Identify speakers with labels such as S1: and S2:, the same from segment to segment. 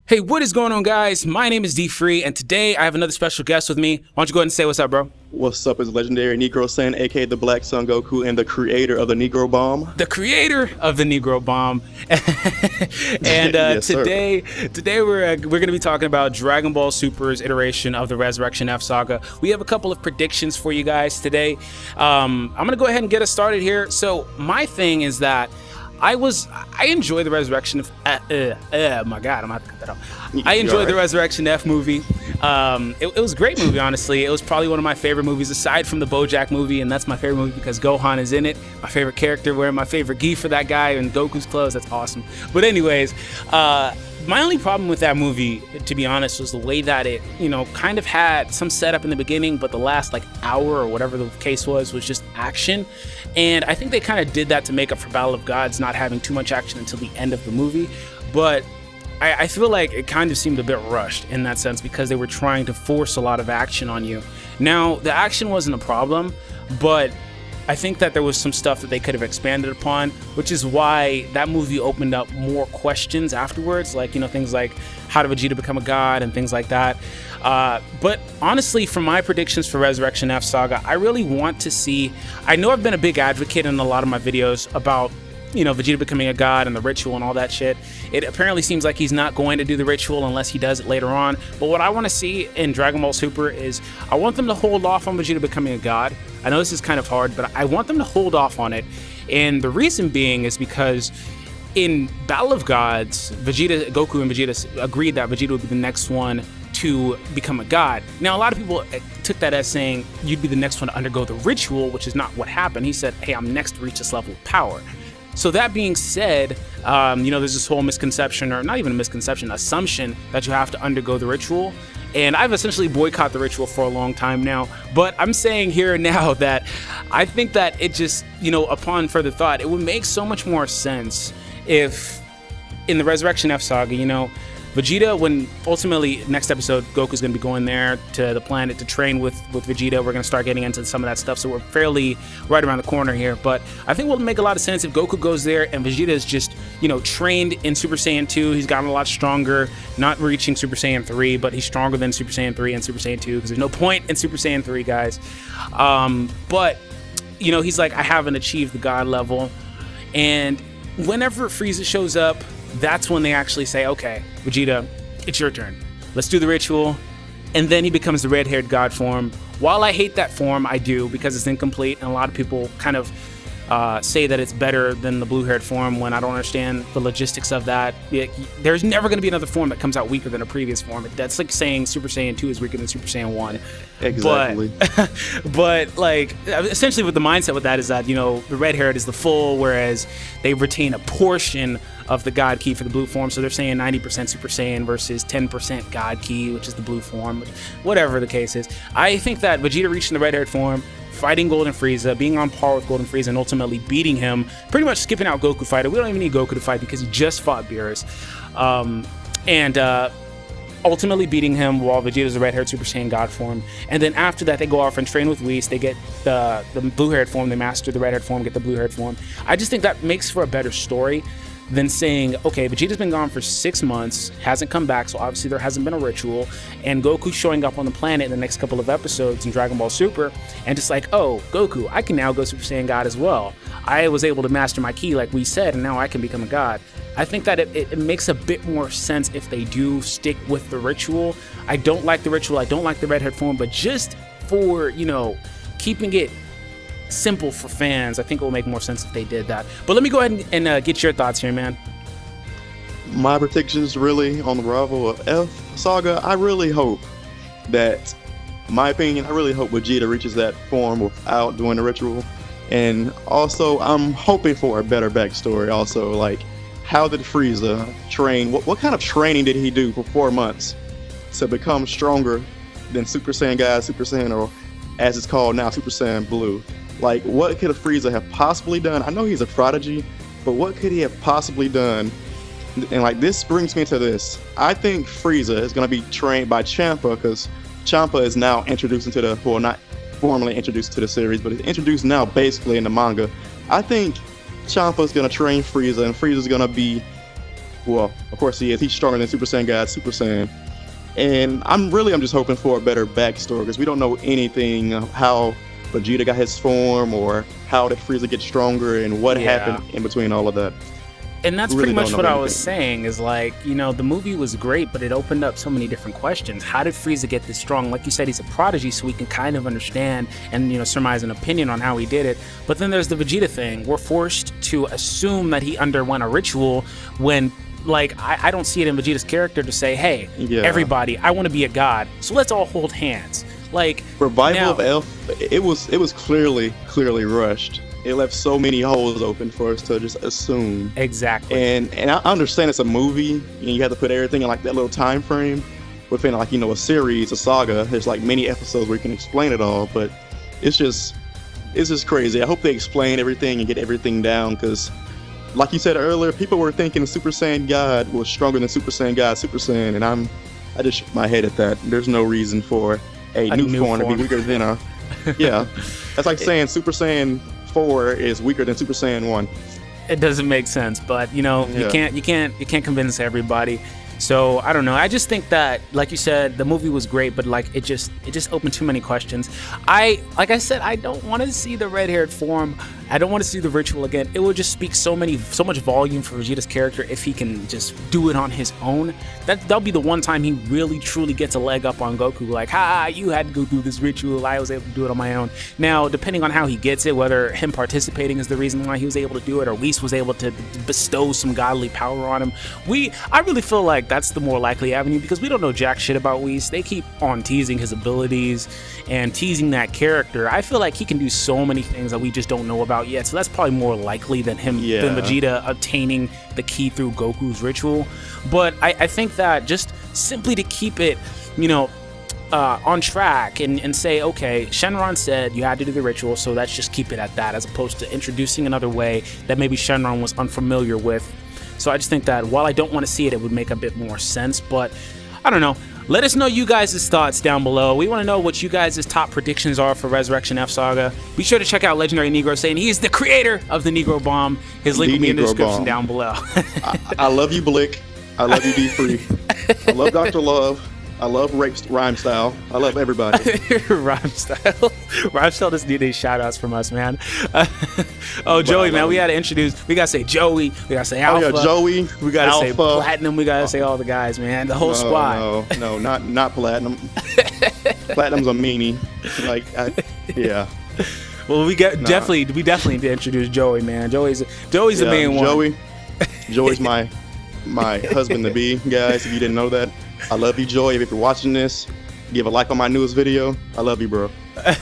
S1: Hey, what is going on, guys? My name is D Free, and today I have another special guest with me. Why don't you go ahead and say what's up, bro?
S2: What's up is legendary Negro Sen, aka the Black Son Goku, and the creator of the Negro Bomb.
S1: The creator of the Negro Bomb. And
S2: Yes,
S1: today we're going to be talking about Dragon Ball Super's iteration of the Resurrection F Saga. We have a couple of predictions for you guys today. I'm going to go ahead and get us started here. So my thing is that I enjoy the Resurrection of my God, I'm gonna have to cut that out. I enjoyed the Resurrection F movie. It was a great movie, honestly. It was probably one of my favorite movies aside from the BoJack movie, and that's my favorite movie because Gohan is in it. My favorite character, wearing my favorite gi for that guy and Goku's clothes. That's awesome. But anyways, my only problem with that movie, to be honest, was the way that it, kind of had some setup in the beginning, but the last hour or whatever the case was just action. And I think they kind of did that to make up for Battle of Gods not having too much action until the end of the movie. But I feel like it kind of seemed a bit rushed in that sense because they were trying to force a lot of action on you. Now, the action wasn't a problem, but I think that there was some stuff that they could have expanded upon, which is why that movie opened up more questions afterwards, things like how did Vegeta become a god and things like that. But honestly, for my predictions for Resurrection F Saga, I really want to see, I know I've been a big advocate in a lot of my videos about Vegeta becoming a god and the ritual and all that shit. It apparently seems like he's not going to do the ritual unless he does it later on. But what I want to see in Dragon Ball Super is I want them to hold off on Vegeta becoming a god. I know this is kind of hard, but I want them to hold off on it. And the reason being is because in Battle of Gods, Goku and Vegeta agreed that Vegeta would be the next one to become a god. Now, a lot of people took that as saying you'd be the next one to undergo the ritual, which is not what happened. He said, hey, I'm next to reach this level of power. So that being said, there's this whole misconception, or not even a misconception, assumption that you have to undergo the ritual. And I've essentially boycotted the ritual for a long time now. But I'm saying here and now that I think that it just, upon further thought, it would make so much more sense if in the Resurrection F Saga, Vegeta, when ultimately next episode Goku's going to be going there to the planet to train with Vegeta. We're going to start getting into some of that stuff, so we're fairly right around the corner here. But I think it will make a lot of sense if Goku goes there and Vegeta is just trained in Super Saiyan 2. He's gotten a lot stronger, not reaching Super Saiyan 3, but he's stronger than Super Saiyan 3 and Super Saiyan 2 because there's no point in Super Saiyan 3, guys. But he's like, I haven't achieved the god level. And whenever Frieza shows up, that's when they actually say, okay, Vegeta, it's your turn. Let's do the ritual. And then he becomes the red-haired god form. While I hate that form, I do, because it's incomplete, and a lot of people kind of say that it's better than the blue-haired form when I don't understand the logistics of that. There's never going to be another form that comes out weaker than a previous form. That's like saying Super Saiyan 2 is weaker than Super Saiyan 1.
S2: Exactly.
S1: But essentially what the mindset with that is that, the red-haired is the full, whereas they retain a portion of the God Ki for the blue form. So they're saying 90% Super Saiyan versus 10% God Ki, which is the blue form. Whatever the case is. I think that Vegeta reaching the red-haired form, fighting Golden Frieza, being on par with Golden Frieza, and ultimately beating him, pretty much skipping out Goku fighter. We don't even need Goku to fight because he just fought Beerus. Ultimately beating him while Vegeta's the red-haired Super Saiyan God form. And then after that, they go off and train with Whis. They get the blue-haired form. They master the red-haired form, get the blue-haired form. I just think that makes for a better story than saying, okay, Vegeta's been gone for 6 months, hasn't come back, so obviously there hasn't been a ritual, and Goku's showing up on the planet in the next couple of episodes in Dragon Ball Super, and just like, oh, Goku, I can now go Super Saiyan God as well. I was able to master my ki like we said, and now I can become a god. I think that it makes a bit more sense if they do stick with the ritual. I don't like the ritual, I don't like the red-haired form, but just for, keeping it simple for fans, I think it will make more sense if they did that. But let me go ahead and get your thoughts here, man.
S2: My predictions really on the Bravo of F Saga, I really hope that, in my opinion, I really hope Vegeta reaches that form without doing the ritual. And also, I'm hoping for a better backstory also, like, how did Frieza train? What kind of training did he do for 4 months to become stronger than Super Saiyan God, Super Saiyan, or as it's called now, Super Saiyan Blue? Like, what could a Frieza have possibly done? I know he's a prodigy, but what could he have possibly done? And this brings me to this. I think Frieza is going to be trained by Champa, because Champa is now introduced into the, well, not formally introduced to the series, but he's introduced now basically in the manga. I think Champa's going to train Frieza, and Frieza's going to be Well, of course he is. He's stronger than Super Saiyan God, Super Saiyan. And I'm just hoping for a better backstory because we don't know anything of how Vegeta got his form or how did Frieza get stronger and what happened in between all of that.
S1: And that's pretty much what I was saying is like, you know, the movie was great, but it opened up so many different questions. How did Frieza get this strong? Like you said, he's a prodigy, so we can kind of understand and, you know, surmise an opinion on how he did it. But then there's the Vegeta thing. We're forced to assume that he underwent a ritual when, like, I don't see it in Vegeta's character to say, hey, everybody, I want to be a god, so let's all hold hands. Like,
S2: revival of Elf, it was clearly rushed. It left so many holes open for us to just assume.
S1: Exactly.
S2: And I understand it's a movie, and you have to put everything in like that little time frame. Within like, you know, a series, a saga, there's like many episodes where you can explain it all, but it's just crazy. I hope they explain everything and get everything down, because like you said earlier, people were thinking Super Saiyan God was stronger than Super Saiyan God, Super Saiyan, and I just shook my head at that. There's no reason for a new form to be weaker than a that's like saying Super Saiyan 4 is weaker than Super Saiyan 1.
S1: It doesn't make sense, but you know, you can't convince everybody. So I don't know. I just think that, like you said, the movie was great, but like it just opened too many questions. Like I said, I don't want to see the red-haired form. I don't want to see the ritual again. It would just speak so much volume for Vegeta's character if he can just do it on his own. That'll be the one time he really truly gets a leg up on Goku. Like, you had to go through this ritual. I was able to do it on my own. Now, depending on how he gets it, whether him participating is the reason why he was able to do it, or Whis was able to bestow some godly power on him, I really feel like that's the more likely avenue, because we don't know jack shit about Whis. They keep on teasing his abilities and teasing that character. I feel like he can do so many things that we just don't know about yet, so that's probably more likely than Vegeta obtaining the key through Goku's ritual. But I think that just simply to keep it, you know, on track and say, okay, Shenron said you had to do the ritual, so let's just keep it at that, as opposed to introducing another way that maybe Shenron was unfamiliar with. So I just think that while I don't want to see it, it would make a bit more sense. But I don't know. Let us know you guys' thoughts down below. We want to know what you guys' top predictions are for Resurrection F Saga. Be sure to check out Legendary Negro saying he's the creator of the Negro Bomb. His link will be in the description down below.
S2: I love you, Blick. I love you, D3. I love Dr. Love. I love Rhyme Style. I love everybody.
S1: Rhyme Style. Rhyme Style just need these shout outs from us, man. Joey, man, we got to introduce. We got to say Joey. We got to say Alpha.
S2: Oh, yeah, Joey.
S1: We got to say Platinum. We got to say all the guys, man. The whole squad.
S2: No, not Platinum. Platinum's a meanie. Like,
S1: Well, we definitely need to introduce Joey, man. Joey's the main one.
S2: Joey's my husband to be, guys. If you didn't know that. I love you, Joey. If you're watching this, give a like on my newest video. I love you, bro.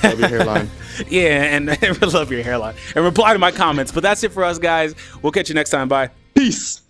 S2: Love your hairline.
S1: And love your hairline. And reply to my comments. But that's it for us, guys. We'll catch you next time. Bye.
S2: Peace.